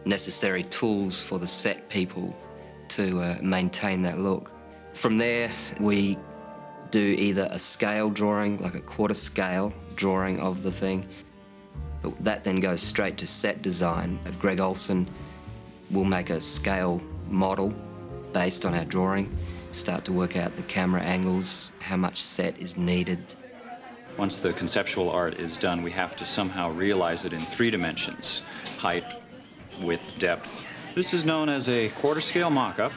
necessary tools for the set people to maintain that look. From there, we do either a scale drawing, like a quarter scale drawing of the thing. That then goes straight to set design. Greg Olson will make a scale model based on our drawing, start to work out the camera angles, how much set is needed. Once the conceptual art is done, we have to somehow realize it in 3 dimensions: height, width, depth. This is known as a quarter-scale mock-up.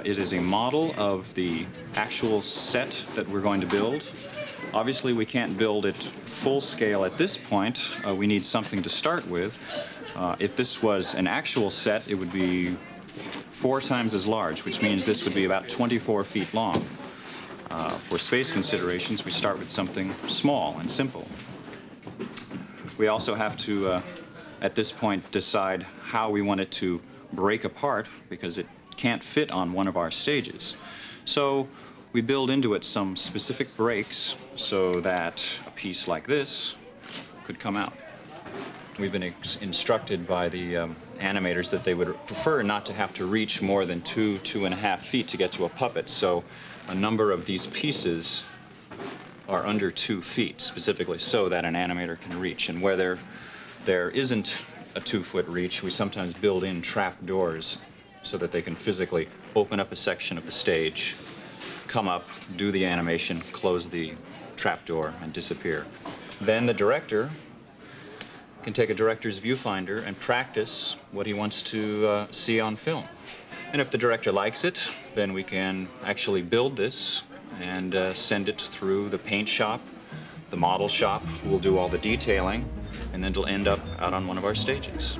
It is a model of the actual set that we're going to build. Obviously, we can't build it full scale at this point. We need something to start with. If this was an actual set, it would be 4 times as large, which means this would be about 24 feet long. For space considerations, we start with something small and simple. We also have to, at this point, decide how we want it to break apart, because it can't fit on one of our stages. So we build into it some specific breaks so that a piece like this could come out. We've been instructed by the animators that they would prefer not to have to reach more than 2.5 feet to get to a puppet. So a number of these pieces are under 2 feet, specifically so that an animator can reach. And where there isn't a 2-foot reach, we sometimes build in trap doors so that they can physically open up a section of the stage, come up, do the animation, close the trap door, and disappear. Then the director can take a director's viewfinder and practice what he wants to see on film. And if the director likes it, then we can actually build this and send it through the paint shop, the model shop. We'll do all the detailing, and then it'll end up out on one of our stages.